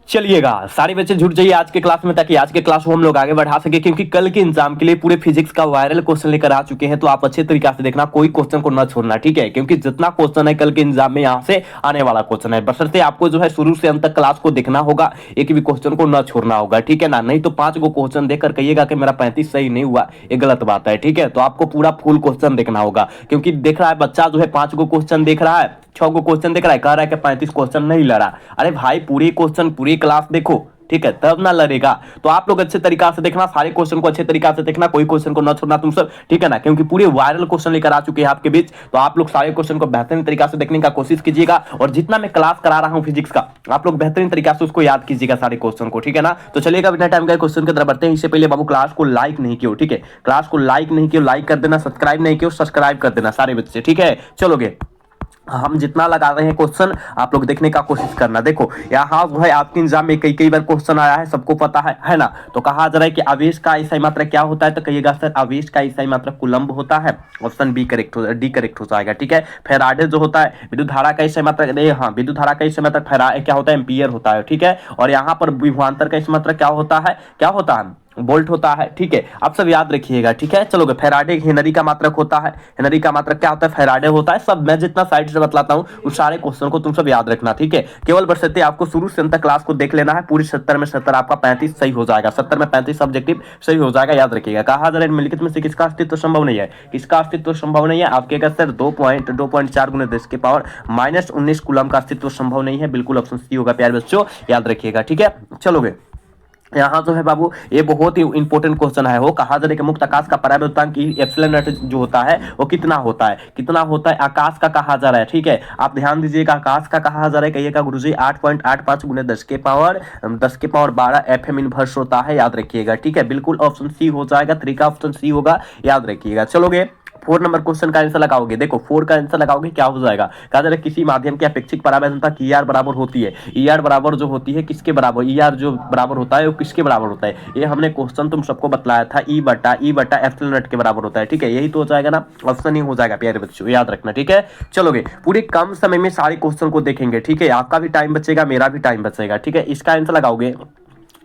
चलिएगा सारे बच्चे जुट जाइए आज के क्लास में, ताकि आज के क्लास को हम लोग आगे बढ़ा सके, क्योंकि कल के एग्जाम के लिए पूरे फिजिक्स का वायरल क्वेश्चन लेकर आ चुके हैं। तो आप अच्छे तरीके से देखना, कोई क्वेश्चन को न छोड़ना, ठीक है? क्योंकि जितना क्वेश्चन है कल के एग्जाम में यहाँ से आने वाला क्वेश्चन है, बशर्ते आपको जो है शुरू से अंत तक क्लास को देखना होगा, एक भी क्वेश्चन को न छोड़ना होगा, ठीक है ना? नहीं तो 5 गो क्वेश्चन देखकर कहिएगा कि मेरा 35 सही नहीं हुआ, ये गलत बात है, ठीक है? तो आपको पूरा फुल क्वेश्चन देखना होगा, क्योंकि देख रहा है बच्चा जो है 5 गो क्वेश्चन देख रहा है, 6 गो क्वेश्चन देख रहा है, कह रहा है कि 35 क्वेश्चन नहीं लड़ा। अरे भाई पूरी क्वेश्चन पूरी क्लास देखो, ठीक है, तब ना लड़ेगा। तो आप लोग अच्छे तरीका से देखना, सारे क्वेश्चन को अच्छे तरीका से देखना, कोई क्वेश्चन को ना छोड़ना तुम सब, ठीक है ना? क्योंकि पूरे वायरल क्वेश्चन लेकर आ चुके हैं आपके बीच, तो आप लोग सारे क्वेश्चन को बेहतरीन तरीका से देखने का कोशिश कीजिएगा। और जितना मैं क्लास करा रहा हूं फिजिक्स का, आप लोग बेहतरीन तरीका से उसको याद कीजिएगा सारे क्वेश्चन को, ठीक है ना? तो चलिएगा बिना टाइम का क्वेश्चन की तरफ बढ़ते हैं। इससे पहले बाबू क्लास को लाइक नहीं किया, ठीक है? क्लास को लाइक नहीं किया, लाइक कर देना, सब्सक्राइब नहीं किया, सब्सक्राइब कर देना सारे बच्चे, ठीक है? चलोगे हम जितना लगा रहे हैं क्वेश्चन, आप लोग देखने का कोशिश करना। देखो यहाँ जो है आपके एग्जाम में कई बार क्वेश्चन आया है, सबको पता है ना? तो कहा जा रहा है कि आवेश का इकाई मात्रा क्या होता है, तो कहिएगा सर आवेश का इकाई मात्रा कूलम्ब होता है। ऑप्शन बी करेक्ट हो, डी करेक्ट हो जाएगा, ठीक है? फैराडे जो होता है विद्युत धारा का इकाई मात्रा, हाँ विद्युत धारा का इकाई मात्रा फैराडे क्या होता है, एम्पियर होता है, ठीक है? और यहाँ पर विभवांतर का इकाई मात्रा क्या होता है, क्या होता है, वोल्ट होता है, ठीक है? आप सब याद रखिएगा, ठीक है? चलोगे फैराडे हेनरी का मात्रक होता है, हेनरी का मात्रक क्या होता है, फैराडे होता है। सब मैं जितना साइड से बतलाता हूँ उस सारे क्वेश्चन को तुम सब याद रखना, ठीक है? केवल बशर्ते आपको शुरू से अंत तक क्लास को देख लेना है, पूरी 70 में 70 आपका 35 सही हो जाएगा, 70 में 35 ऑब्जेक्टिव सही हो जाएगा, याद रखिएगा। कहा जा रहा है निम्नलिखित में से किसका अस्तित्व संभव नहीं है, किसका अस्तित्व संभव नहीं है? आपके का सर 2.4 गुना 10 के पावर -19 कूलम का अस्तित्व संभव नहीं है, बिल्कुल ऑप्शन सी होगा प्यारे बच्चों, याद रखिएगा, ठीक है? चलोगे यहाँ जो है बाबू ये बहुत ही इंपॉर्टेंट क्वेश्चन है। वो कहा जा रहा है कि मुक्त आकाश का परावर्तन की एप्सिलॉन नॉट जो होता है वो कितना होता है, कितना होता है आकाश का कहा जा रहा है, ठीक है? आप ध्यान दीजिएगा, आकाश का कहा जा रहा है, कहिएगा गुरुजी 8.85 गुने 10 के पावर 12 FM इनवर्स होता है, याद रखिएगा, ठीक है? बिल्कुल ऑप्शन सी हो जाएगा, 3 का ऑप्शन सी होगा, याद रखिएगा। चलोगे 4 नंबर क्वेश्चन का आंसर लगाओगे। देखो 4 का आंसर लगाओगे क्या हो जाएगा, कहा जा रहा है किसी माध्यम की अपेक्षिक परावर्तनता की ER बराबर होती है, ER बराबर जो होती है किसके बराबर, ER जो बराबर होता है वो किसके बराबर होता है? ये हमने क्वेश्चन तुम सबको बतलाया था, E बटा एप्सिलॉन नॉट के बराबर होता है, ठीक है? यही तो हो जाएगा ना, ऑप्शन ही हो जाएगा प्यारे बच्चों, याद रखना, ठीक है? चलोगे पूरे कम समय में सारे क्वेश्चन को देखेंगे, ठीक है? आपका भी टाइम बचेगा, मेरा भी टाइम बचेगा, ठीक है? इसका आंसर लगाओगे।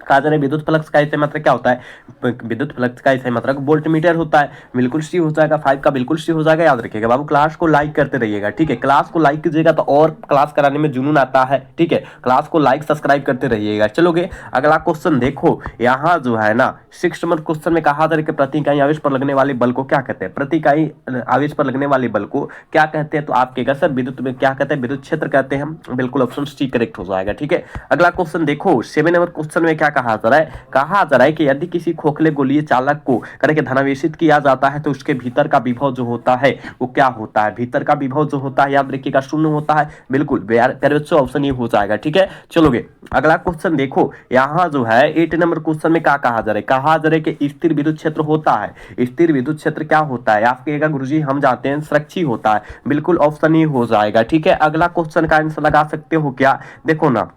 कहा जा रहा है विद्युत फ्लक्स का इकाई मात्रा क्या होता है, विद्युत फ्लक्स का इकाई मात्रा वोल्ट मीटर होता है, बिल्कुल सी हो जाएगा, 5 का बिल्कुल सी हो जाएगा, याद रखिएगा। बाबू क्लास को लाइक करते रहिएगा, ठीक है? क्लास को लाइक कीजिएगा तो और क्लास कराने में जुनून आता है, ठीक है? क्लास को लाइक सब्सक्राइब करते रहिएगा। चलोगे अगला क्वेश्चन देखो, यहाँ जो है ना 6 नंबर क्वेश्चन में कहा जा रहा है कि प्रति इकाई आवेश पर लगने वाले बल को क्या कहते हैं, प्रति इकाई आवेश पर लगने वाले बल को क्या कहते हैं? तो आप कहेगा सर विद्युत में क्या कहते हैं, विद्युत क्षेत्र कहते हैं हम, बिल्कुल ऑप्शन सी करेक्ट हो जाएगा, ठीक है? अगला क्वेश्चन देखो 7 नंबर क्वेश्चन में क्या कहा जा रहा है, कहा जा रहा है कि यदि किसी खोखले गोलीय चालक को करके धनावेशित किया जाता है तो उसके भीतर का विभव जो होता है वो क्या होता है, भीतर का विभव जो होता है याद रखिएगा शून्य होता है, बिल्कुल प्यारे बच्चों ऑप्शन ये हो जाएगा, ठीक है? चलोगे अगला क्वेश्चन देखो, यहाँ जो है 8 नंबर क्वेश्चन में क्या कहा जा रहा है, कहा जा रहा है कि स्थिर विद्युत क्षेत्र होता है, स्थिर विद्युत क्षेत्र क्या होता है? आप कहिएगा गुरुजी हम जानते हैं संरक्षी होता है, बिल्कुल ऑप्शन ये हो जाएगा, ठीक है? अगला क्वेश्चन का आंसर लगा सकते हो क्या, देखो ना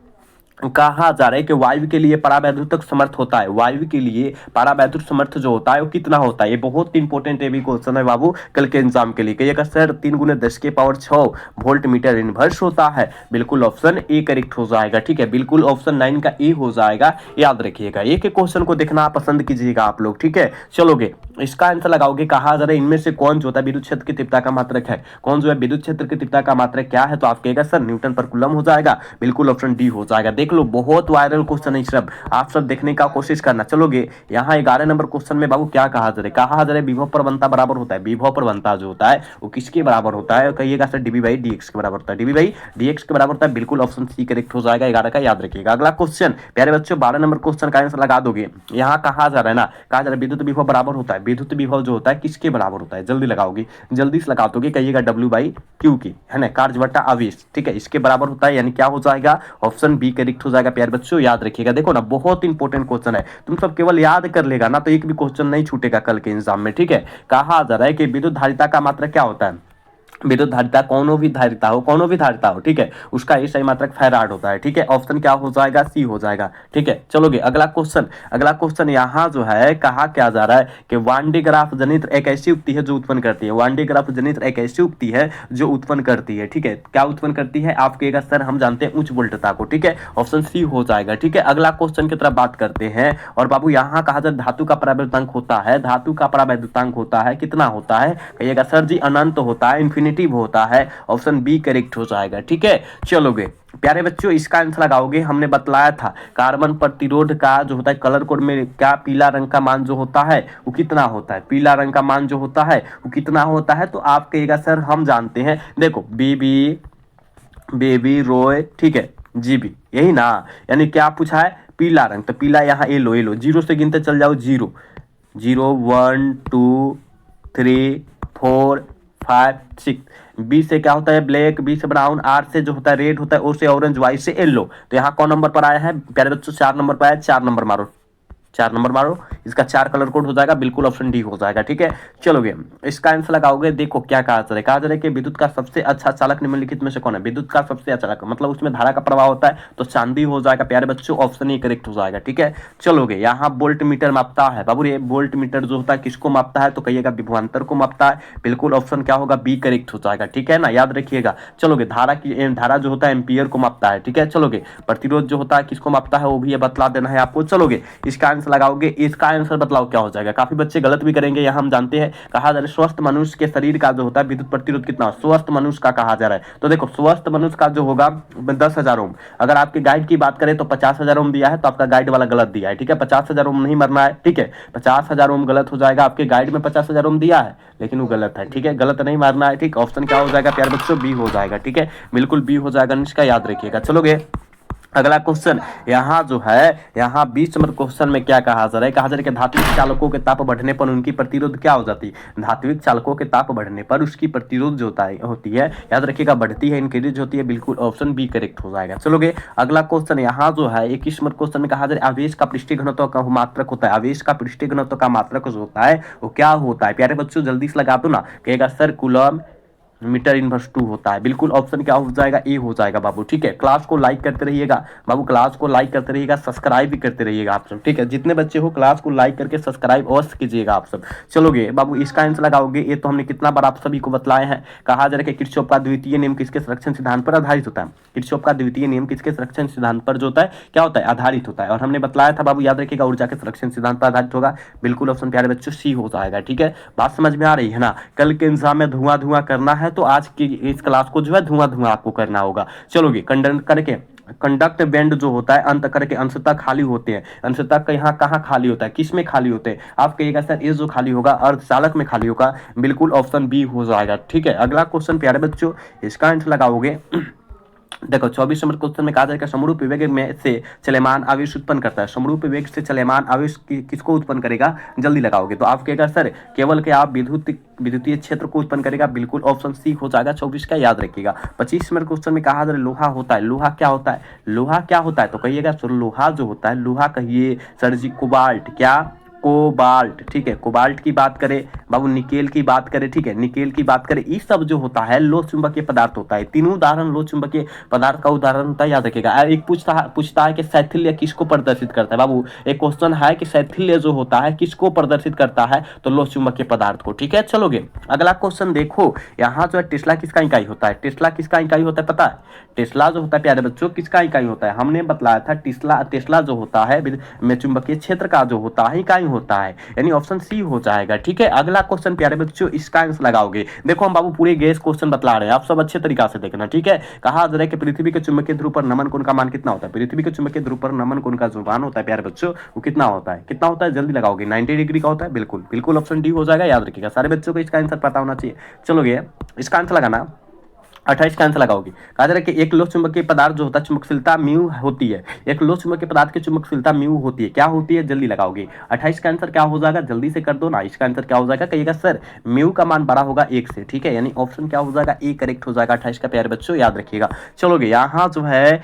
कहा जा रहा है कि वायु के लिए परावैद्युत समर्थ होता है, वायु के लिए परावैद्युत समर्थ जो होता है वो कितना होता है? ये बहुत इंपॉर्टेंट भी क्वेश्चन है बाबू कल के एग्जाम के लिए। कहिएगा सर 3 गुने 10 के पावर 6 वोल्ट मीटर इनवर्स होता है, बिल्कुल ऑप्शन ए करेक्ट हो जाएगा, ठीक है? बिल्कुल ऑप्शन 9 का ए हो जाएगा, याद रखिएगा। एक क्वेश्चन को देखना पसंद कीजिएगा आप लोग, ठीक है? चलोगे इसका आंसर लगाओगे। कहा जा रहा है इनमें से कौन जो होता है विद्युत क्षेत्र की तीव्रता का मात्रक है, कौन जो है विद्युत क्षेत्र की तीव्रता का मात्रक क्या है? तो आप कहेगा सर न्यूटन पर कूलम हो जाएगा, बिल्कुल ऑप्शन डी हो जाएगा। देख लो बहुत वायरल क्वेश्चन है सब, आप सब देखने का कोशिश करना। चलोगे यहाँ 11 नंबर क्वेश्चन में बाबू क्या कहा जा रहा है, कहा जा रहा है विभव प्रवणता बराबर होता है, विभव प्रवणता जो होता है वो किसके बराबर होता है? कहिएगा सर dV/dx के बराबर होता है, dV/dx के बराबर होता है, बिल्कुल ऑप्शन सी करेक्ट हो जाएगा 11 का, याद रखिएगा। अगला क्वेश्चन प्यारे बच्चों 12 नंबर क्वेश्चन का आंसर लगा दोगे। यहाँ कहा जा रहा है ना, कहा जा रहा है विद्युत विभव बराबर होता है, विद्युत विभव जो होता है किसके बराबर होता है? जल्दी लगाओगे, जल्दी से लगा दोगे, कहिएगा W/Q की, है ना, कार्य बटा आवेश, ठीक है? इसके बराबर होता है, यानी क्या हो जाएगा? ऑप्शन बी करेक्ट हो जाएगा प्यारे बच्चों, याद रखिएगा। देखो ना बहुत इंपॉर्टेंट क्वेश्चन है, तुम सब केवल याद कर लेगा ना तो एक भी क्वेश्चन नहीं छूटेगा कल के एग्जाम में, ठीक है? कहा जा रहा है कि विद्युत धारिता का मात्रक क्या होता है, विद्युत धारिता कोनो भी धारिता हो, ठीक है, उसका ये सही मात्रक फैराड होता है, ठीक है। ऑप्शन क्या हो जाएगा, सी हो जाएगा, ठीक है। चलोगे अगला क्वेश्चन यहाँ जो है कहा क्या जा रहा है कि वान डी ग्राफ जनित्र एक ऐसी युक्ति है जो उत्पन्न करती है, वान डी ग्राफ जनित्र एक ऐसी युक्ति है जो उत्पन्न करती है, ठीक है। क्या उत्पन्न करती है, आप कहिएगा सर हम जानते हैं उच्च वोल्टता को, ठीक है, ऑप्शन सी हो जाएगा, ठीक है। अगला क्वेश्चन की तरफ बात करते हैं, और बाबू यहाँ कहा जाए धातु का परावैद्युतांक होता है, धातु का परावैद्युतांक होता है, कितना होता है, कहिएगा सर जी अनंत होता है, इन्फिनिटिव होता है, ऑप्शन बी करेक्ट हो जाएगा, ठीक है। चलोगे प्यारे बच्चों, इसका आंसर लगाओगे, हमने बतलाया था कार्बन प्रतिरोध का जो होता है कलर कोड में क्या पीला रंग का मान जो होता है वो कितना होता है, पीला रंग का मान जो होता है वो कितना होता है, तो आप कहिएगा सर हम जानते हैं, देखो बीबी बेबी रोय, ठीक है, जीबी, यही ना, यानी क्या पूछा है, पीला रंग, तो पीला यहाँ ए लो जीरो से गिनते चल जाओ, 0 1 2 3 4 5 6, बी से क्या होता है ब्लैक, बी से ब्राउन, आर से जो होता है रेड होता है, ओ से ऑरेंज, वाई से येलो, तो यहाँ कौन नंबर पर आया है प्यारे बच्चों, 4 नंबर पर आया, 4 नंबर मारो, 4 नंबर मारो, इसका 4 कलर कोड हो जाएगा, बिल्कुल ऑप्शन डी हो जाएगा, ठीक है। चलोगे इसका आंसर लगाओगे, देखो क्या कहा जा रहा है कि विद्युत का सबसे अच्छा चालक निम्नलिखित में से कौन है, विद्युत का सबसे अच्छा चालक मतलब उसमें धारा का प्रवाह होता है, तो चांदी हो जाएगा प्यारे बच्चों, ऑप्शन ई करेक्ट हो जाएगा, ठीक है। चलोगे यहाँ वोल्ट मीटर मापता है, बाबू ये वोल्ट मीटर जो होता है किसको मापता है, तो कहिएगा विभवांतर को मापता है, बिल्कुल ऑप्शन क्या होगा, बी करेक्ट हो जाएगा, ठीक है ना, याद रखिएगा। चलोगे धारा जो होता है एम्पियर को मापता है, ठीक है। चलोगे प्रतिरोध जो होता है किसको मापता है वो भी ये बतला देना है आपको। चलोगे इसका आंसर लगाओगे, इसका आंसर बतलाओ क्या हो जाएगा, काफी बच्चे गलत भी करेंगे, यहां हम जानते हैं, कहा जा रहा है स्वस्थ मनुष्य के शरीर का जो होता है विद्युत प्रतिरोध कितना, स्वस्थ मनुष्य का कहा जा रहा है, तो देखो स्वस्थ मनुष्य का जो होगा 10,000 ओम, अगर आपके गाइड की बात करें तो 50,000 ओम दिया है, तो आपका गाइड वाला गलत दिया है, ठीक है, 50,000 ओम नहीं मरना है, ठीक है, 50,000 ओम गलत हो जाएगा, आपके गाइड में 50,000 ओम दिया है लेकिन वो गलत है, ठीक है, गलत नहीं मारना है, ठीक, ऑप्शन क्या हो जाएगा प्यारे बच्चों, बी हो जाएगा, ठीक है, बिल्कुल बी हो जाएगा, इसका याद रखिएगा। चलोगे अगला क्वेश्चन, यहाँ जो है यहाँ 20 नंबर क्वेश्चन में क्या कहा जा रहा है, कहा जा रहा है कि धात्विक चालकों के ताप बढ़ने पर उनकी प्रतिरोध क्या हो जाती है, धात्विक चालकों के ताप बढ़ने पर उसकी प्रतिरोध जो होती है, याद रखिएगा बढ़ती है, इंक्रीज होती है, बिल्कुल ऑप्शन बी करेक्ट हो जाएगा। चलोगे अगला क्वेश्चन, यहाँ जो है 21 नंबर क्वेश्चन में कहा जा रहा है आवेश का पृष्ठीय घनत्व का मात्रक होता है, आवेश का पृष्ठीय घनत्व का मात्रक जो होता है वो क्या होता है, प्यारे बच्चों जल्दी से लगा दो ना, कहेगा सर कूलम मीटर इनवर्स 2 होता है, बिल्कुल ऑप्शन क्या हो जाएगा, ए हो जाएगा बाबू, ठीक है। क्लास को लाइक करते रहिएगा बाबू, क्लास को लाइक करते रहिएगा, सब्सक्राइब भी करते रहिएगा आप सब, ठीक है, जितने बच्चे हो क्लास को लाइक करके सब्सक्राइब अवश्य कीजिएगा आप सब। चलोगे बाबू इसका आंसर लगाओगे, ये तो हमने कितना बार आप सभी को बतलाए हैं, कहा जा रहा है कि किरचॉफ का द्वितीय नियम किसके संरक्षण सिद्धांत पर आधारित होता है, किरचॉफ का द्वितीय नियम किसके संरक्षण सिद्धांत पर जो होता है क्या होता है, आधारित होता है, और हमने बतलाया था बाबू याद रखिएगा ऊर्जा के संरक्षण सिद्धांत पर आधारित होगा, बिल्कुल ऑप्शन प्यारे बच्चों सी हो जाएगा, ठीक है। बात समझ में आ रही है ना, कल के एग्जाम में धुआं करना है तो आज की इस क्लास को जो है धुआं आपको करना होगा। चलोगे कंडक्ट बैंड जो होता है अंत करके अंश तक खाली होते हैं, अंश तक यहाँ कहाँ खाली होता है, किस में खाली होते हैं, आप कहिएगा सर ये जो खाली होगा अर्धचालक में खाली होगा, बिल्कुल ऑप्शन बी हो जाएगा, ठीक है। अगला क्वेश्चन प्यारे बच्चों, इसका आंसर लगाओगे, देखो 24 नंबर क्वेश्चन में कहा जाएगा समरूप वेग में से चलमान आवेश उत्पन्न करता है, समरूप वेग से चलमान आवेश किसको उत्पन्न करेगा, जल्दी लगाओगे तो आप कहेगा सर केवल क्या आप विद्युतीय क्षेत्र को उत्पन्न करेगा, बिल्कुल ऑप्शन सी हो जाएगा 24 का, याद रखिएगा। 25 नंबर क्वेश्चन में कहा जा रहा है लोहा होता है, लोहा क्या होता है, लोहा क्या होता है, तो कहिएगा सर लोहा जो होता है, लोहा कहिए सर जी कोबाल्ट, क्या कोबाल्ट, ठीक है, कोबाल्ट की बात करें बाबू, निकेल की बात करें, ठीक है, निकेल की बात करें, ये सब जो होता है लो चुंबकीय पदार्थ होता है, तीनों उदाहरण लो चुंबकीय पदार्थ का उदाहरण होता है, याद रखिएगा। एक पूछता है कि शैथिल्य किसको प्रदर्शित करता है, बाबू एक क्वेश्चन है कि शैथिल्य जो होता है किसको प्रदर्शित करता है, तो लो चुंबकीय पदार्थ को, ठीक है। चलोगे अगला क्वेश्चन देखो, यहाँ जो है टेस्ला किसका इकाई होता है, टेस्ला किसका इकाई होता है पता है, टेस्ला जो होता है प्यारे बच्चों किसका इकाई होता है, हमने बतलाया था टेस्ला जो होता है में चुंबकीय क्षेत्र का जो होता है इकाई होता है, यानी ऑप्शन सी हो जाएगा, ठीक है। अगला क्वेश्चन प्यारे बच्चों, इसका आंसर लगाओगे, देखो हम बाबू पूरे गैस क्वेश्चन बतला रहे हैं, आप सब अच्छे तरीका से देखना, ठीक है। कहा जा रहा है कि पृथ्वी के चुंबकीय ध्रुव पर नमन कोण का मान कितना होता है, पृथ्वी के चुंबकीय ध्रुव पर नमन कोण का जो मान होता है प्यारे बच्चों वो कितना होता है, कितना होता है, जल्दी लगाओगे, 90 डिग्री का होता है, बिल्कुल ऑप्शन डी हो जाएगा, याद रखिएगा, सारे बच्चों को इसका आंसर पता होना चाहिए। चलोगे इसका आंसर लगाना, 28 का आंसर लगाओगे। कहा जा रहा है कि एक लोह चुंबकीय पदार्थ जो होता है चुंबकशीलता म्यू होती है, एक लोह चुंबकीय पदार्थ की चुंबकशीलता म्यू होती है, क्या होती है जल्दी लगाओगे। 28 का आंसर क्या हो जाएगा, जल्दी से कर दो ना। इसका आंसर क्या हो जाएगा, कहिएगा सर म्यू का मान बड़ा होगा 1 से, ठीक है, यानी ऑप्शन क्या हो जाएगा, ए करेक्ट हो जाएगा 28 का, प्यारे बच्चों याद रखिएगा। चलोगे यहाँ जो है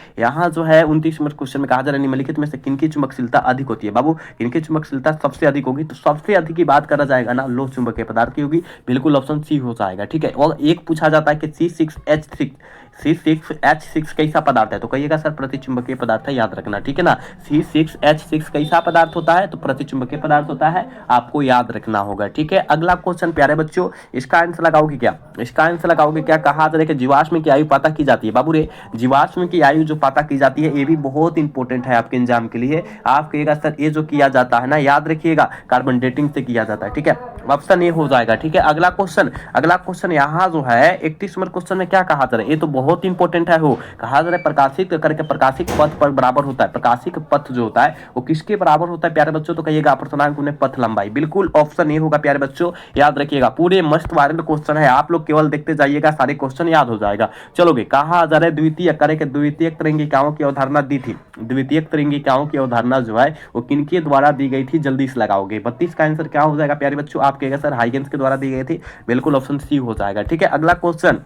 29 नंबर क्वेश्चन में कहा जा रहा है निम्नलिखित में से किनकी चुंबकशीलता अधिक होती है। बाबू किनकी चुंबकशीलता सबसे अधिक होगी, तो सबसे अधिक की बात करा जाएगा ना लोह चुंबकीय पदार्थ की होगी, बिल्कुल ऑप्शन सी हो जाएगा, ठीक है। और एक पूछा जाता है कि C6H6 कैसा पदार्थ है, तो कहिएगा सर प्रतिचुंबकीय पदार्थ है, याद रखना, ठीक है ना। C6H6 कैसा पदार्थ होता है, तो प्रतिचुंबकीय पदार्थ होता है, आपको याद रखना होगा, ठीक है। अगला क्वेश्चन प्यारे बच्चों, इसका आंसर लगाओगे क्या, इसका आंसर लगाओगे क्या। कहा जा रहा है कि जीवाश्म की आयु पता की जाती है। बाबू रे जीवाश्म की आयु जो पता की जाती है ये भी बहुत इंपॉर्टेंट है आपके एग्जाम के लिए। आप कहिएगा सर ये जो किया जाता है ना, याद रखिएगा कार्बन डेटिंग से किया जाता है, ठीक है, ऑप्शन ए हो जाएगा, ठीक है। अगला क्वेश्चन यहाँ जो है 31 नंबर क्वेश्चन में क्या कहा जा रहा है, ये तो बहुत इंपॉर्टेंट है। हो कहा जा रहा है प्रकाशित करके प्रकाशित पथ पर बराबर होता है, प्रकाशित पथ जो होता है वो किसके बराबर होता है प्यारे बच्चों, तो कहिएगा अपर्तनांक गुने पथ लंबाई, बिल्कुल ऑप्शन ए होगा प्यारे बच्चों, याद रखिएगा। पूरे मस्त वायरल क्वेश्चन है, आप लोग केवल देखते जाइएगा, सारे क्वेश्चन याद हो जाएगा। चलोगे कहा जा रहा है द्वितीय तरंगिकाओं की अवधारणा दी थी, द्वितीय तरंगिकाओं की अवधारणा जो है वो किनके द्वारा दी गई थी, जल्दी से लगाओगे। 32 का आंसर क्या हो जाएगा प्यारे बच्चों, आप कहेगा सर हाइगेंस के द्वारा दी गई थी, बिल्कुल ऑप्शन सी हो जाएगा, ठीक है। अगला क्वेश्चन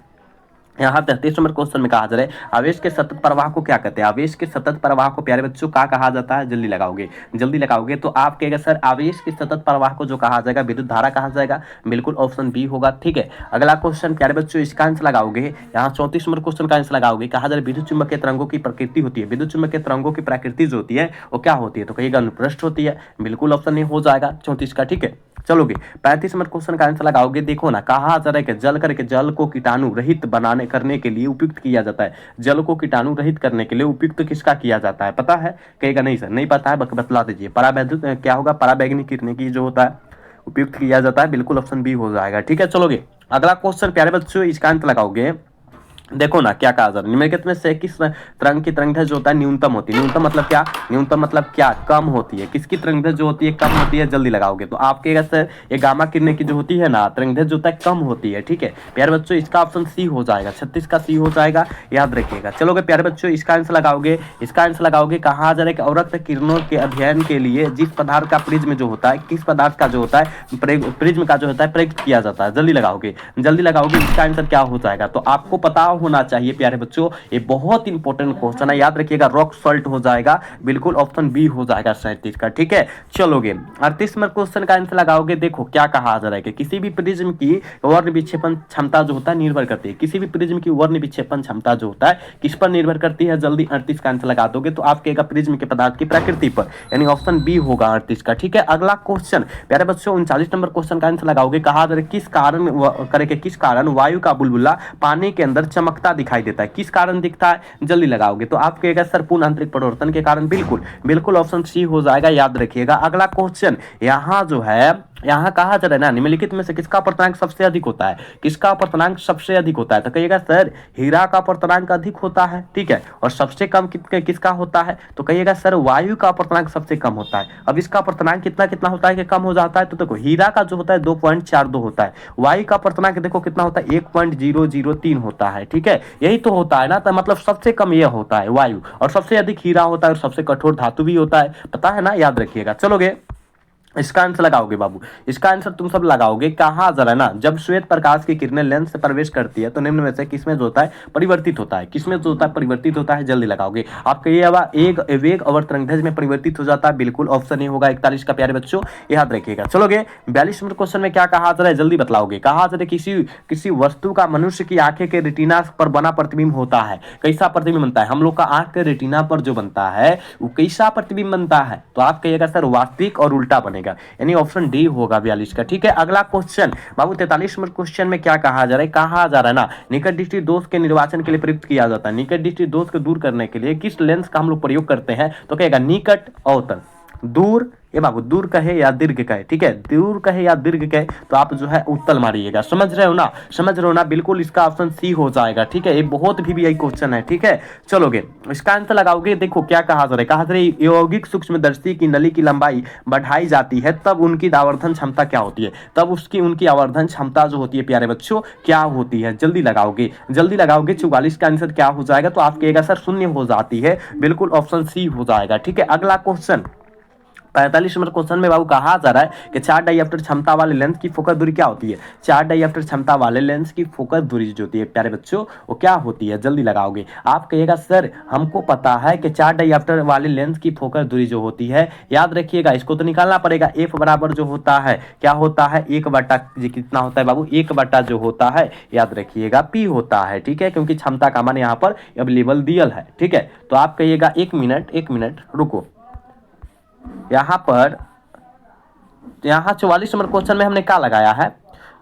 यहाँ 33 नंबर क्वेश्चन में कहा जा रहा है आवेश के सतत प्रवाह को क्या कहते हैं, आवेश के सतत प्रवाह को प्यारे बच्चों क्या कहा जाता है, जल्दी लगाओगे। तो आप कहेगा सर आवेश के सतत प्रवाह को जो कहा जाएगा विद्युत धारा कहा जाएगा, बिल्कुल ऑप्शन बी होगा, ठीक है। अगला क्वेश्चन प्यारे बच्चों इसका आंसर लगाओगे, यहाँ 34 नंबर क्वेश्चन का आंसर लगाओगे। कहा जा रहा है विद्युत चुम्बकीय तरंगों की प्रकृति होती है, विद्युत चुम्बकीय तरंगों की प्रकृति जो होती है वो क्या होती है, तो कहिएगा अनुप्रस्थ होती है, बिल्कुल ऑप्शन ए हो जाएगा 34 का, ठीक है। चलोगे 35 नंबर क्वेश्चन का आंसर लगाओगे। देखो ना कहा जा रहा है कि जल को कीटाणु रहित करने के लिए उपयुक्त किया जाता है, जल को कीटाणु रहित करने के लिए उपयुक्त किसका किया जाता है, पता है, कहेगा नहीं सर नहीं पता है, बतला दीजिए। परावैद्युत क्या होगा, पराबैंगनी किरणें की जो होता है उपयुक्त किया जाता है, बिल्कुल ऑप्शन बी हो जाएगा, ठीक है। चलोगे अगला क्वेश्चन प्यारे बच्चों इसका आंसर लगाओगे। देखो ना क्या कहा जा रहा है निम्नलिखित में से किस तरंग की तरंगदैर्घ्य जो होता है न्यूनतम होती है, न्यूनतम मतलब क्या, कम होती है, किसकी तरंगदैर्घ्य जो होती है कम होती है, जल्दी लगाओगे। तो आप कहेगा सर ये गामा किरणें की जो होती है ना तरंगदैर्घ्य जो होता है कम होती है, ठीक है प्यारे बच्चों, इसका ऑप्शन सी हो जाएगा, 36 का सी हो जाएगा, याद रखिएगा। चलोगे प्यारे बच्चों इसका आंसर लगाओगे, कहा जा रहा है कि अवरक्त किरणों के अध्ययन के लिए जिस पदार्थ का प्रिज्म जो होता है, किस पदार्थ का जो होता है प्रिज्म का जो होता है प्रयुक्त किया जाता है, जल्दी लगाओगे, इसका आंसर क्या हो जाएगा। तो आपको पता होना चाहिए प्यारे बच्चों, ये बहुत इंपॉर्टेंट क्वेश्चन है, याद रखिएगा रॉक सॉल्ट हो जाएगा, बिल्कुल ऑप्शन बी हो जाएगा 37 का, ठीक है। चलोगे 38 नंबर क्वेश्चन का आंसर लगाओगे। देखो क्या कहा जा रहा है कि किसी भी प्रिज्म की वर्ण विक्षेपण क्षमता जो होता है निर्भर करती है, किसी भी प्रिज्म की वर्ण विक्षेपण क्षमता जो होता है किस पर निर्भर करती है, जल्दी 38 का आंसर लगा दोगे तो आप कहेगा प्रिज्म के पदार्थ की प्रकृति पर, यानी ऑप्शन बी होगा 38 का, ठीक है। अगला क्वेश्चन प्यारे बच्चों 39 नंबर क्वेश्चन का आंसर लगाओगे। कहा जा रहा है किस कारण वायु का बुलबुला पानी के अंदर चमकता दिखाई देता है, किस कारण दिखता है, जल्दी लगाओगे। तो आप कहेगा सर पूर्ण आंतरिक परिवर्तन के कारण, बिल्कुल ऑप्शन सी हो जाएगा, याद रखिएगा। अगला क्वेश्चन यहाँ जो है यहाँ कहा जा रहा है ना निम्नलिखित में से किसका अपर्तनांक सबसे अधिक होता है, किसका अपर्तनांक सबसे अधिक होता है, तो कहिएगा सर हीरा का अपर्तनांक अधिक होता है, ठीक है। और सबसे कम किसका होता है, तो कहिएगा सर वायु का अपर्तनांक सबसे कम होता है। अब इसका अपर्तनांक कितना होता है कि कम हो जाता है, तो देखो हीरा का जो होता है 2.42 होता है, वायु का अपर्तनांक देखो कितना होता है 1.003 होता है, ठीक है। यही तो होता है ना, तो मतलब सबसे कम यह होता है वायु, और सबसे अधिक हीरा होता है, और सबसे कठोर धातु भी होता है, पता है ना, याद रखिएगा। चलोगे इसका आंसर लगाओगे बाबू, इसका आंसर तुम सब लगाओगे। कहा जा रहा है ना जब श्वेत प्रकाश की किरणें लेंस से प्रवेश करती है तो निम्न में से किसमें जो होता है परिवर्तित होता है, किसमें जो होता है परिवर्तित होता है, जल्दी लगाओगे। आप कहिए एक वेग और तरंगदैर्घ्य में परिवर्तित हो जाता है, बिल्कुल ऑप्शन ए होगा 41 का, प्यारे बच्चों याद रखिएगा। चलोगे 42 नंबर क्वेश्चन में क्या कहा जा रहा है, जल्दी बतलाओगे। कहा जा रहा है किसी वस्तु का मनुष्य की आंखें के रेटिना पर बना प्रतिबिंब होता है, कैसा प्रतिबिंब बनता है, हम लोग का आंख के रेटिना पर जो बनता है वो कैसा प्रतिबिंब बनता है, तो आप कहिएगा सर वास्तविक और उल्टा बनेगा, यानी ऑप्शन डी होगा 42 का, ठीक है। अगला क्वेश्चन बाबू 43 नंबर क्वेश्चन में क्या कहा जा रहा है ना निकट दृष्टि दोष के निर्वाचन के लिए प्रयुक्त किया जाता है, निकट दृष्टि दोष को दूर करने के लिए किस लेंस का हम लोग प्रयोग करते हैं, तो कहेगा निकट अवतल, दूर ये बाबू दूर कहे या दीर्घ कहे, ठीक है, दूर कहे या दीर्घ कहे तो आप जो है उत्तर मारिएगा। समझ रहे हो ना, समझ रहे हो ना, बिल्कुल इसका ऑप्शन सी हो जाएगा, ठीक है। ये बहुत भी यही क्वेश्चन है, ठीक है। चलोगे इसका आंसर लगाओगे। देखो क्या कहा जा रहा है, कहा जा रहा है यौगिक सूक्ष्मदर्शी की नली की लंबाई बढ़ाई जाती है तब उनकी आवर्धन क्षमता क्या होती है, तब उसकी उनकी आवर्धन क्षमता जो होती है प्यारे बच्चों क्या होती है। जल्दी लगाओगे, जल्दी लगाओगे। 44 का आंसर क्या हो जाएगा, तो आप कहेगा सर शून्य हो जाती है, बिल्कुल ऑप्शन सी हो जाएगा, ठीक है। अगला क्वेश्चन 45 नंबर क्वेश्चन में बाबू कहा जा रहा है कि 4 डाइऑप्टर क्षमता वाले लेंस की फोकस दूरी क्या होती है। 4 डाइऑप्टर क्षमता वाले लेंस की फोकस दूरी जो होती है प्यारे बच्चों वो क्या होती है, जल्दी लगाओगे। आप कहिएगा सर हमको पता है कि 4 डाइऑप्टर वाले लेंस की फोकस दूरी जो होती है, याद रखिएगा इसको तो निकालना पड़ेगा। एफ बराबर जो होता है क्या होता है, 1 बटा कितना होता है बाबू, 1 बटा जो होता है याद रखिएगा पी होता है, ठीक है, क्योंकि क्षमता का मान यहाँ पर अवेलेबल दियल है, ठीक है। तो आप कहिएगा 1 मिनट रुको। यहाँ पर यहाँ 44 नंबर क्वेश्चन में हमने क्या लगाया है,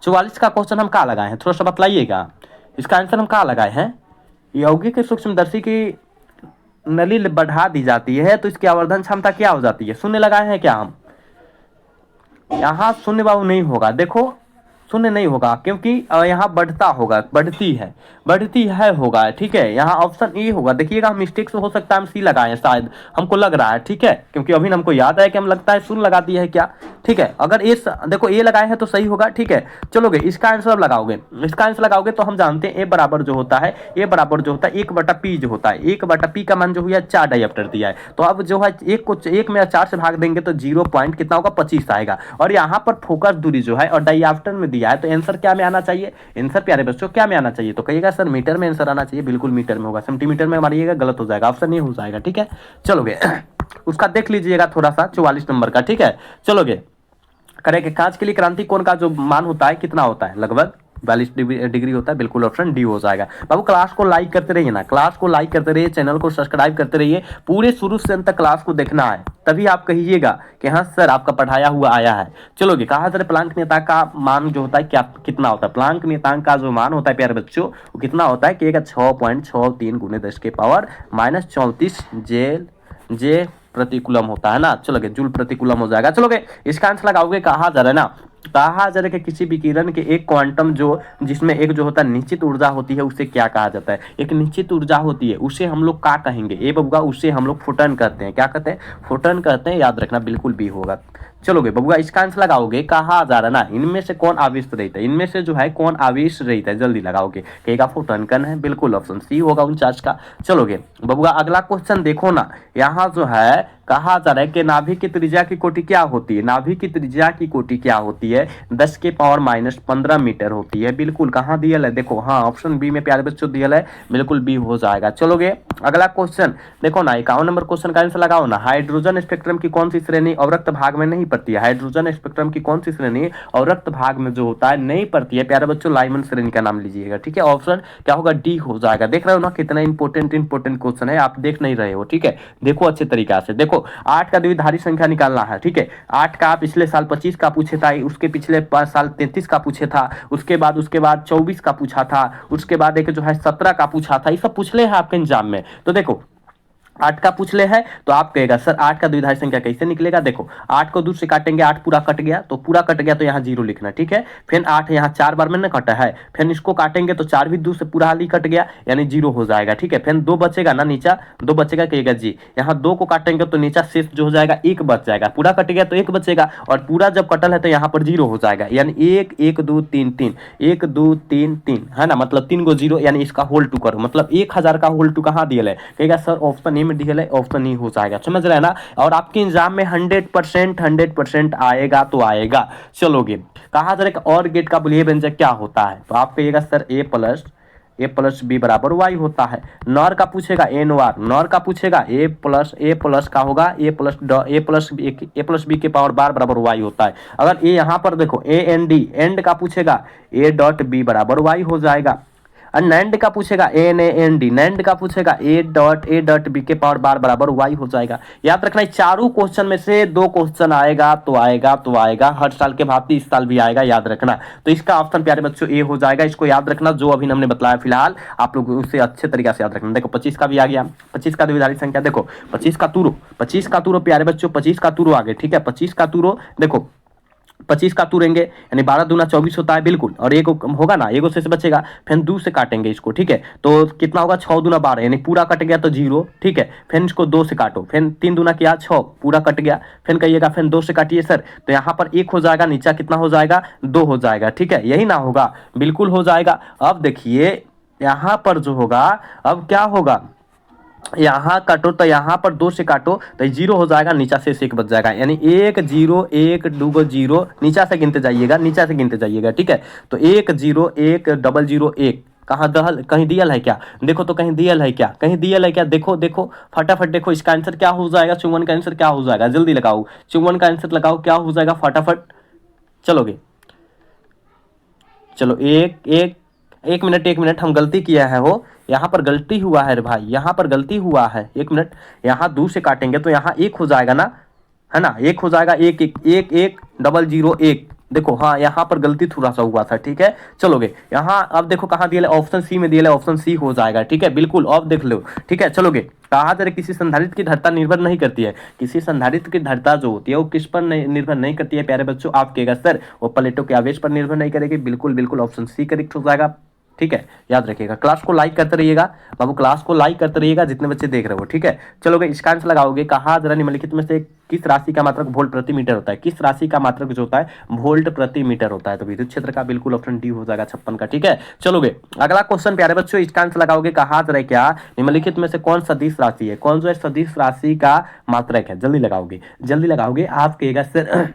44 का क्वेश्चन हम क्या लगाए हैं थोड़ा सा बतलाइएगा। इसका आंसर हम क्या लगाए हैं, यौगिक सूक्ष्मदर्शी की नली बढ़ा दी जाती है तो इसकी आवर्धन क्षमता क्या हो जाती है, शून्य लगाए हैं क्या हम। यहाँ शून्य बाबू नहीं होगा, देखो शून्य नहीं होगा क्योंकि यहाँ बढ़ता होगा, बढ़ती है होगा, ठीक है। यहाँ ऑप्शन ए होगा, देखिएगा हम मिस्टेक से हो सकता है हम सी लगाए शायद, हमको लग रहा है, ठीक है, क्योंकि अभी हमको याद है कि हम लगता है शून्य लगा दिया है क्या, ठीक है। अगर ए देखो ए लगाए हैं तो सही होगा, ठीक है। चलोगे इसका आंसर अब लगाओगे, इसका आंसर लगाओगे तो हम जानते हैं ए बराबर जो होता है, ए बराबर जो होता है 1/p जो होता है, 1/p का मान जो हुआ 4 डाइऑप्टर दिया है, तो अब जो है एक में 4 से भाग देंगे तो 0 पॉइंट कितना होगा 25 आएगा। और यहाँ पर फोकस दूरी जो है और डाइऑप्टर में दिया है तो आंसर क्या में आना चाहिए, आंसर प्यारे बच्चों क्या में आना चाहिए, तो कहिएगा सर मीटर में आंसर आना चाहिए, बिल्कुल मीटर में होगा, सेंटीमीटर में मारिएगा गलत हो जाएगा, ऑप्शन नहीं हो जाएगा, ठीक है। चलोगे उसका देख लीजिएगा थोड़ा सा 44 नंबर का, ठीक है। चलोगे करेंगे कांच के लिए क्रांति कोण का जो मान होता है कितना होता है, लगभग 42 डिग्री होता है, बिल्कुल ऑप्शन डी हो जाएगा। बाबू क्लास को लाइक करते रहिए ना, क्लास को लाइक करते रहिए, चैनल को सब्सक्राइब करते रहिए, पूरे शुरू से अंत तक क्लास को देखना है, तभी आप कहिएगा कि हाँ सर आपका पढ़ाया हुआ आया है। चलोगे कहा सर प्लांक नियतांक का मान जो होता है क्या कितना होता है, प्लांक नियतांक का जो मान होता है प्यारे बच्चों वो कितना होता है कि 6.63 × 10⁻⁻34 जे प्रतिकूलम होता है ना। चलोगे जूल प्रतिकूलम हो जाएगा। चलोगे इसका आंसर लगाओगे, कहा जा रहा है ना, कहा जा रहा है कि किसी विकिरण के एक क्वांटम जो जिसमें एक जो होता है निश्चित ऊर्जा होती है उसे क्या कहा जाता है, एक निश्चित ऊर्जा होती है उसे हम लोग क्या कहेंगे, ए बबुआ उसे हम लोग फोटॉन कहते हैं, क्या कहते हैं, फोटॉन कहते हैं, याद रखना बिल्कुल भी होगा। चलोगे बबुआ इसका आंसर लगाओगे, कहा जा रहा है ना इनमें से कौन आवेश रहता है, इनमें से जो है कौन आवेश रहता है, जल्दी लगाओगे, कहेगा फोटॉन कण है, बिल्कुल ऑप्शन सी होगा 49 का। चलोगे बबुआ अगला क्वेश्चन देखो ना, यहाँ जो है कहा जा रहा है कि नाभिक की त्रिज्या की कोटि क्या होती है, नाभिक की त्रिज्या की कोटि क्या होती है, 10⁻⁻15 मीटर होती है, बिल्कुल कहाँ दिया है, देखो हाँ ऑप्शन बी में प्यारे बच्चों दिया है, बिल्कुल बी हो जाएगा। चलोगे अगला क्वेश्चन देखो ना 51 नंबर क्वेश्चन का आंसर लगाओ ना, हाइड्रोजन स्पेक्ट्रम की कौन सी श्रेणी अवरक्त भाग में नहीं पड़ती है, हाइड्रोजन स्पेक्ट्रम की कौन सी श्रेणी अवरक्त भाग में जो होता है नहीं पड़ती है, प्यारे बच्चों लाइमन श्रेणी का नाम लीजिएगा, ठीक है। ऑप्शन क्या होगा डी हो जाएगा। देख रहे हो ना कितना इंपॉर्टेंट क्वेश्चन है, आप देख नहीं रहे हो, ठीक है, देखो अच्छे तरीका से देखो। 8 का द्विधारी संख्या निकालना है, ठीक है। 8 का पिछले साल 25 का पूछे था, उसके पिछले 5 साल 33 का पूछे था, उसके बाद 24 का पूछा था, उसके बाद एक जो है 17 का पूछा था, ये सब पूछले हैं आपके एग्जाम में। तो देखो 8 का पूछ ले है तो आप कहेगा सर 8 का द्विधारी संख्या कैसे निकलेगा, देखो 8 को 2 से काटेंगे 8 पूरा कट गया, तो पूरा कट गया तो यहाँ 0 लिखना, ठीक है। फिर 8 यहाँ 4 बार में न कटा है, फिर इसको काटेंगे तो 4 भी 2 से पूरा हाल ही कट गया यानी 0 हो जाएगा, ठीक है। फिर 2 बचेगा ना, नीचा 2 बचेगा, कहेगा जी, यहाँ 2 को काटेंगे तो नीचा शेष जो हो जाएगा 1 बच जाएगा, पूरा कट गया तो 1 बचेगा, और पूरा जब कटल है तो यहाँ पर 0 हो जाएगा, यानी 1 1 2 3 3 1 2 3 3 है ना, मतलब 3 को 0 यानी इसका होल टू करो, मतलब 1000 का होल टू कहाँ दिया है, कहेगा सर ऑप्शन ए में दिया है, ऑप्शन नहीं हो जाएगा, समझ रहे हैं ना। और आपके एग्जाम में 100% आएगा तो आएगा। चलोगे कहा जा रहा है और गेट का बुलियन व्यंजक क्या होता है, तो आप कहिएगा सर ए प्लस बी बराबर वाई होता है। नॉर का पूछेगा एन वार, नॉर का पूछेगा ए प्लस का होगा ए प्लस बी के पावर बार बराबर वाई होता है। अगर ए यहाँ पर देखो ए एन डी एंड का पूछेगा ए डॉट बी बराबर वाई हो जाएगा। और नैंड का पूछेगा NAND, नैंड का पूछेगा A.A.B के पावर बार बराबर y हो जाएगा। याद रखना चारों क्वेश्चन में से 2 क्वेश्चन आएगा तो आएगा, हर साल के भांति इस साल भी आएगा, याद रखना। तो इसका ऑप्शन प्यारे बच्चों ए हो जाएगा। इसको याद रखना, जो अभी हमने बताया फिलहाल आप लोग उसे अच्छे तरीके से याद रखना। देखो 25 का भी आ गया, 25 का द्विधारी संख्या, देखो 25 का तूरो प्यारे बच्चों, 25 का तूरो आगे, ठीक है। 25 का तूरो देखो, 25 का तुरेंगे यानी 12 दूना 24 होता है बिल्कुल, और एक होगा ना, एगो से बचेगा, फिर 2 से काटेंगे इसको, ठीक है। तो कितना होगा 6 दूना 12 यानी पूरा कट गया तो 0, ठीक है। फिर इसको 2 से काटो, फिर 3 दूना क्या 6 पूरा कट गया, फिर कहिएगा फिर 2 से काटिए सर, तो यहाँ पर 1 हो जाएगा, नीचा कितना हो जाएगा 2 हो जाएगा, ठीक है। यही ना होगा, बिल्कुल हो जाएगा। अब देखिए यहाँ पर जो होगा, अब क्या होगा, यहाँ काटो तो यहाँ पर 2 से काटो तो 0 हो जाएगा, नीचा से 1 बच जाएगा, यानी 1 0 1 2 0, नीचा से गिनते जाइएगा, ठीक है। तो 1 0 1 0 0 1 कहाँ दहल, कहीं दियल है क्या, देखो तो कहीं दियल है क्या, देखो फटाफट देखो, इसका आंसर क्या हो जाएगा, 54 का आंसर क्या हो जाएगा, जल्दी लगाओ 54 का आंसर लगाओ, क्या हो जाएगा फटाफट चलोगे। चलो एक मिनट हम गलती किया है, हो यहाँ पर गलती हुआ है रे भाई, यहाँ पर गलती हुआ है, 1 मिनट। यहाँ 2 से काटेंगे तो यहाँ 1 हो जाएगा ना, है ना, 1 हो जाएगा, 1 1 1 1 0 0 1, देखो हाँ यहाँ पर गलती थोड़ा सा हुआ था, ठीक है। चलोगे यहाँ, अब देखो कहाँ दिया है, ऑप्शन सी में दिया है, ऑप्शन सी हो जाएगा, ठीक है, बिल्कुल अब देख लो, ठीक है। चलोगे, कहा जा रहा है किसी संधारित्र की धरता निर्भर नहीं करती है, किसी संधारित्र की धरता जो होती है वो किस पर निर्भर नहीं करती है प्यारे बच्चों, आप कहेगा सर वो प्लेटों के आवेश पर निर्भर नहीं करेगी, बिल्कुल ऑप्शन सी करेक्ट हो जाएगा, ठीक है। याद रखिएगा, क्लास को लाइक करते रहिएगा बाबू, क्लास को लाइक करते रहिएगा जितने बच्चे देख रहे हो, ठीक है। चलोगे, इसका आंसर लगाओगे, कहा जरा निम्नलिखित में से किस राशि का मात्रक वोल्ट प्रति मीटर होता है, किस राशि का मात्रक जो होता है वोल्ट प्रति मीटर होता है, तो विद्युत क्षेत्र का बिल्कुल ऑप्शन डी हो जाएगा 56 का, ठीक है। चलोगे, अगला क्वेश्चन प्यारे बच्चों, इसका आंसर लगाओगे, कहा जरा क्या निम्नलिखित में से कौन सदिश राशि है, कौन जो है सदिश राशि का मात्रक है, जल्दी लगाओगे, आप कहेगा सर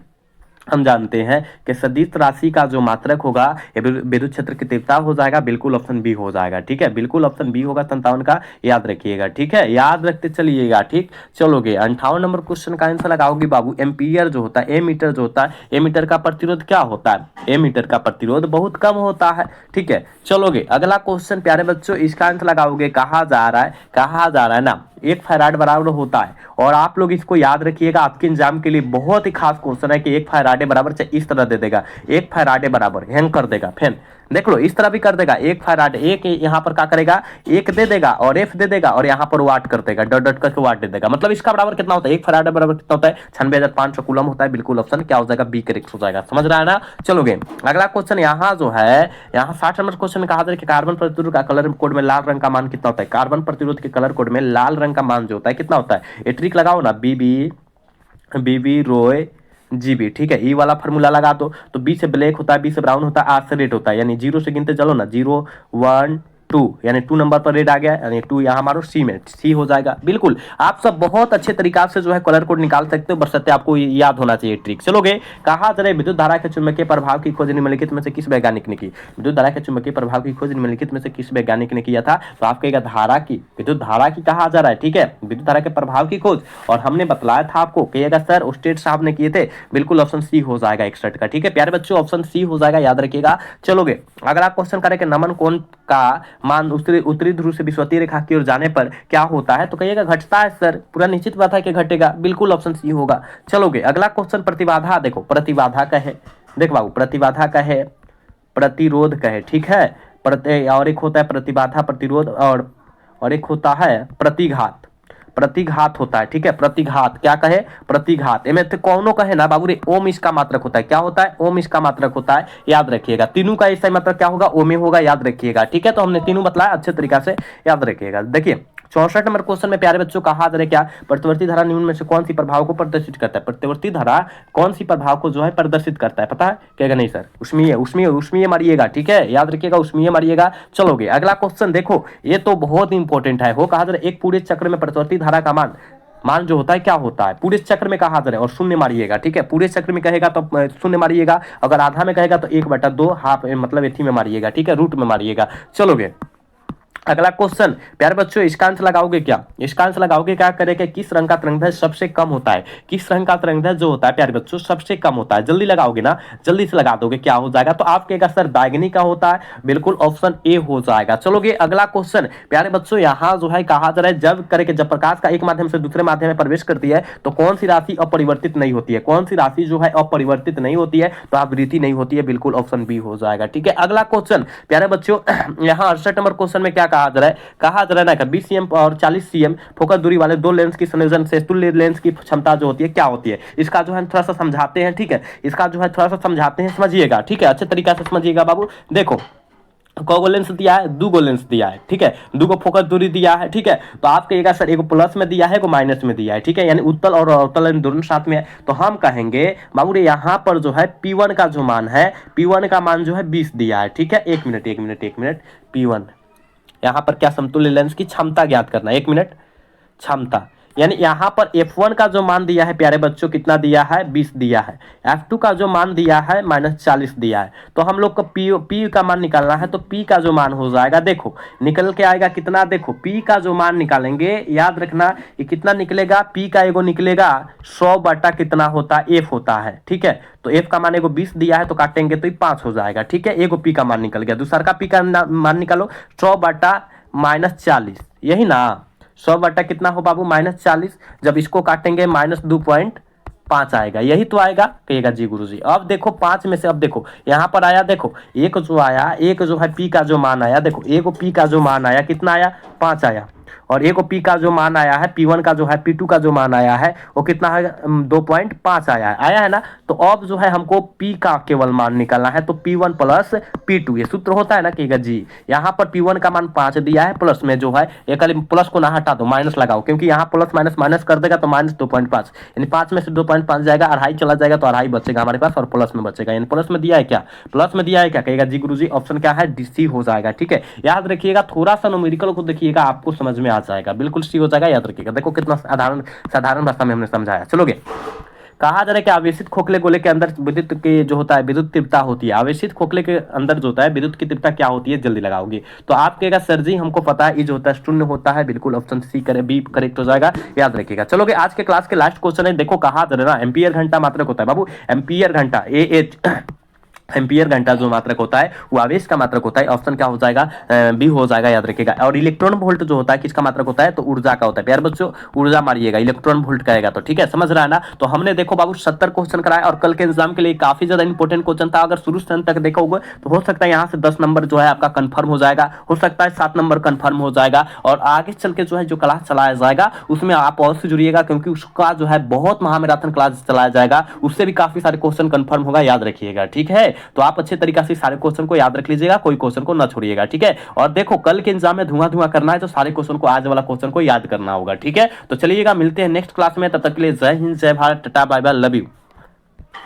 हम जानते हैं कि सदिश राशि का जो मात्रक होगा ये विद्युत क्षेत्र की तीव्रता हो जाएगा, बिल्कुल ऑप्शन बी हो जाएगा, ठीक है, बिल्कुल ऑप्शन बी होगा 57 का, याद रखिएगा, ठीक है, याद रखते चलिएगा, ठीक। चलोगे, 58 नंबर क्वेश्चन का आंसर लगाओगे बाबू, एम्पियर जो होता है, एमीटर जो होता है, एमीटर का प्रतिरोध क्या होता है, एमीटर का प्रतिरोध बहुत कम होता है, ठीक है। चलोगे, अगला क्वेश्चन प्यारे बच्चों, इसका आंसर लगाओगे, कहा जा रहा है ना 1 फैराड बराबर होता है, और आप लोग इसको याद रखिएगा, आपके एग्जाम के लिए बहुत ही खास क्वेश्चन है कि 1 फैराड बराबर चाहे इस तरह दे देगा, 1 फैराड बराबर हैंग कर देगा, फिर देख लो इस तरह भी कर देगा, 1 फैराड, एक यहाँ पर क्या करेगा 1 दे देगा और एफ दे देगा और यहाँ पर वाट कर देगा, डॉट करके वाट दे देगा, मतलब इसका बराबर कितना होता है, 1 फैराड बराबर कितना होता है 96,500 कूलम होता है, बिल्कुल ऑप्शन क्या हो जाएगा बी करेक्ट हो जाएगा, समझ रहा है ना। चलोगे, अगला क्वेश्चन यहाँ जो है, यहाँ 60 नंबर क्वेश्चन में कहा जाए कि कार्बन प्रतिरोध का कलर कोड में लाल रंग का मान कितना होता है, कार्बन प्रतिरोध के कलर कोड में लाल रंग का मान जो होता है कितना होता है, ये ट्रिक लगाओ ना, बीबी रोय जीबी, ठीक है, ई वाला फार्मूला लगा दो, तो बी से ब्लैक होता है, बी से ब्राउन होता है, आर से रेड होता है, यानी 0 से गिनते चलो ना, 0 1 2 यानी 2 नंबर पर रेड आ गया, यानी 2 यहाँ मारो, सी में सी हो जाएगा, बिल्कुल आप सब बहुत अच्छे तरीका से जो है कलर कोड निकाल सकते हो, बशर्ते आपको याद होना चाहिए ट्रिक। चलोगे, कहा जरा विद्युत धारा के चुंबकीय प्रभाव की खोज निम्नलिखित में से किस वैज्ञानिक ने की, विद्युत धारा के चुंबकीय प्रभाव की खोज निम्नलिखित में से किस वैज्ञानिक ने किया था, तो आप कहेगा धारा की, विद्युत धारा की कहा जा रहा है, ठीक है, विद्युत धारा के प्रभाव की खोज, और हमने बतलाया था आपको, कहिएगा सर ओस्टेड साहब ने किए थे, बिल्कुल ऑप्शन सी हो जाएगा 61 का, ठीक है प्यारे बच्चों, ऑप्शन सी हो जाएगा, याद रखिएगा। चलोगे, अगर आप क्वेश्चन करें कि नमन कोण का मान उत्तरी ध्रुव से विषुवतीय रेखा की ओर जाने पर क्या होता है, तो कहिएगा घटता है सर, पूरा निश्चित बात है कि घटेगा, बिल्कुल ऑप्शन सी होगा। चलोगे, अगला क्वेश्चन प्रतिबाधा, देखो प्रतिबाधा का है, देख बाबू प्रतिबाधा का है, प्रतिरोध का है, ठीक है, और एक होता है प्रतिबाधा प्रतिरोध, और एक होता है प्रतिघात होता है, ठीक है, प्रतिघात क्या कहे, प्रतिघात एम कौनो कहे ना बाबू रे, ओम इसका मात्रक होता है, क्या होता है ओम इसका मात्रक होता है, याद रखिएगा, तीनों का ऐसा मात्रक क्या होगा ओमे होगा, याद रखिएगा, ठीक है। तो हमने तीनों बतलाया, अच्छे तरीका से याद रखिएगा। देखिए 64 नंबर क्वेश्चन में प्यारे बच्चों कहा जा रहा है क्या, प्रतिवर्ती धारा निम्न में से कौन सी प्रभाव को प्रदर्शित करता है, प्रतिवर्ती धारा कौन सी प्रभाव को जो है प्रदर्शित करता है, पता है, कहेगा नहीं सर उसमें मारिएगा, ठीक है, याद रखिएगा उसमें मारिएगा। चलोगे, अगला क्वेश्चन देखो, ये तो बहुत इंपॉर्टेंट है, हो कहा जा रहा है एक पूरे चक्र में प्रतिवर्ती धारा का मान जो होता है क्या होता है, पूरे चक्र में कहा जा रहा है, और शून्य मारिएगा, ठीक है, पूरे चक्र में कहेगा तो शून्य मारिएगा, अगर आधा में कहेगा तो 1/2 हाफ मतलब एथी में मारिएगा, ठीक है, रूट में मारिएगा। चलोगे, अगला क्वेश्चन प्यारे बच्चों, इसका आंसर लगाओगे क्या? इसका आंसर लगाओगे क्या करेंगे? किस रंग का तरंगदैर्घ्य सबसे कम होता है? किस रंग का तरंगदैर्घ्य जो होता है प्यारे बच्चों सबसे कम होता है? जल्दी लगाओगे ना, जल्दी से लगा दोगे, क्या हो जाएगा? तो आप कहेगा सर बैगनी का होता है, बिल्कुल ऑप्शन ए हो जाएगा। चलोगे अगला क्वेश्चन प्यारे बच्चों, यहाँ जो है कहा जा रहा है जब प्रकाश का एक माध्यम से दूसरे माध्यम में प्रवेश करती है तो कौन सी राशि अपरिवर्तित नहीं होती है? कौन सी राशि जो है अपरिवर्तित नहीं होती है? तो आवृत्ति नहीं होती है, बिल्कुल ऑप्शन बी हो जाएगा। ठीक है, अगला क्वेश्चन प्यारे बच्चों यहाँ 68 नंबर क्वेश्चन में क्या कहा जा रहा है? कहा जा रहा है ना 20 cm और 40 cm फोकस दूरी वाले दो लेंस की संयोजन से तुल्य लेंस की क्षमता जो होती है क्या होती है? इसका जो है थोड़ा सा समझाते हैं। ठीक है, इसका जो है थोड़ा सा समझाते हैं, समझिएगा। ठीक है, अच्छे तरीके से समझिएगा बाबू। देखो कौगो लेंस दिया है, दो लेंस दिया है। ठीक है, दो फोकस दूरी दिया है। ठीक है, तो आप कहिएगा सर एक प्लस में दिया है, एक माइनस में दिया है। ठीक है, यानी उत्तल और अवतल दोनों साथ में है, तो हम कहेंगे बाबू रे यहाँ पर जो है P1 का जो मान है, P1 का मान जो है 20 दिया है। ठीक है, एक मिनट P1 यहाँ पर क्या समतुल्य लेंस की क्षमता ज्ञात करना है। एक मिनट, क्षमता यानी यहाँ पर F1 का जो मान दिया है प्यारे बच्चों कितना दिया है? 20 दिया है। F2 का जो मान दिया है -40 दिया है। तो हम लोग को P का मान निकालना है, तो P का जो मान हो जाएगा देखो निकल के आएगा कितना? देखो P का जो मान निकालेंगे, याद रखना ये कितना निकलेगा? P का एगो निकलेगा 100 बटा कितना होता है? F होता है। ठीक है, तो F का मान एगो 20 दिया है तो काटेंगे तो ये 5 हो जाएगा। ठीक है, एगो P का मान निकल गया। दूसरा का P का मान निकालो 100 बटा -40, यही ना 100 बटा कितना हो बाबू? -40। जब इसको काटेंगे -2.5 आएगा, यही तो आएगा। कहिएगा जी गुरुजी। अब देखो 5 में से, अब देखो यहाँ पर आया, देखो एक जो आया, एक जो है P का जो मान आया, देखो एक P का जो मान आया कितना आया? 5 आया। और एक P का जो मान आया है, P1 का जो है, P2 का जो मान आया है वो कितना है? 2.5 आया है ना। तो अब जो है हमको P का केवल मान निकालना है, तो P1 प्लस P2 ये सूत्र होता है ना। कहिएगा जी, यहाँ पर P1 का मान 5 दिया है, प्लस में जो है एक प्लस को ना हटा दो, माइनस लगाओ, क्योंकि यहाँ प्लस माइनस कर देगा तो -2.5, यानी 5 में से 2.5 जाएगा, अढ़ाई चला जाएगा तो अढ़ाई बचेगा हमारे पास, और प्लस में बचेगा, यानी प्लस में दिया है क्या? प्लस में दिया है क्या? कहेगा जी गुरुजी ऑप्शन क्या है? डी हो जाएगा। ठीक है, याद रखिएगा, थोड़ा सा न्यूमेरिकल को देखिएगा, आपको समझ में आ जाएगा, बिल्कुल सी हो जाएगा। याद रखिएगा, देखो कितना साधारण भाषा में हमने समझाया। चलोगे कहा जा रहा है कि आवेशित खोखले गोले के अंदर विद्युत की जो होता है विद्युत तीव्रता होती है। आवेशित खोखले के अंदर जो होता है विद्युत की तीव्रता क्या होती है? जल्दी लगाओगे तो आप कहेगा सर जी हमको पता है, ये जो होता है शून्य होता है, बिल्कुल ऑप्शन सी करे, बी करेक्ट हो जाएगा। याद रखिएगा। चलोगे आज के क्लास के लास्ट क्वेश्चन है, देखो कहा जा रहा है ना एम्पियर घंटा मात्रक होता है बाबू, एम्पियर घंटा एम्पियर घंटा जो मात्रक होता है वो आवेश का मात्रक होता है। ऑप्शन क्या हो जाएगा? बी हो जाएगा। याद रखिएगा। और इलेक्ट्रॉन वोल्ट जो होता है किसका मात्रक होता है? तो ऊर्जा का होता है। प्यारे बच्चों ऊर्जा मारिएगा, इलेक्ट्रॉन वोल्ट कहेगा तो। ठीक है, समझ रहा है ना। तो हमने देखो बाबू 70 क्वेश्चन कराए, और कल के एग्जाम के लिए काफी ज्यादा इंपॉर्टेंट क्वेश्चन था। अगर शुरू से अंत तक देखोगे तो हो सकता है यहाँ से 10 नंबर जो है आपका कंफर्म हो जाएगा, हो सकता है 7 नंबर कंफर्म हो जाएगा, और आगे चल के जो है जो क्लास चलाया जाएगा उसमें आप और से जुड़िएगा, क्योंकि उसका जो है बहुत महामैराथन क्लास चलाया जाएगा, उससे भी काफी सारे क्वेश्चन कंफर्म होगा। याद रखिएगा। ठीक है, तो आप अच्छे तरीके से सारे क्वेश्चन को याद रख लीजिएगा, कोई क्वेश्चन को ना छोड़िएगा। ठीक है, और देखो कल के एग्जाम में धुआं करना है तो सारे क्वेश्चन को, आज वाला क्वेश्चन को याद करना होगा। ठीक है, तो चलिएगा मिलते हैं नेक्स्ट क्लास में, तब तक के लिए Jai Hind, Jai Bharat, tata, bye bye, love you.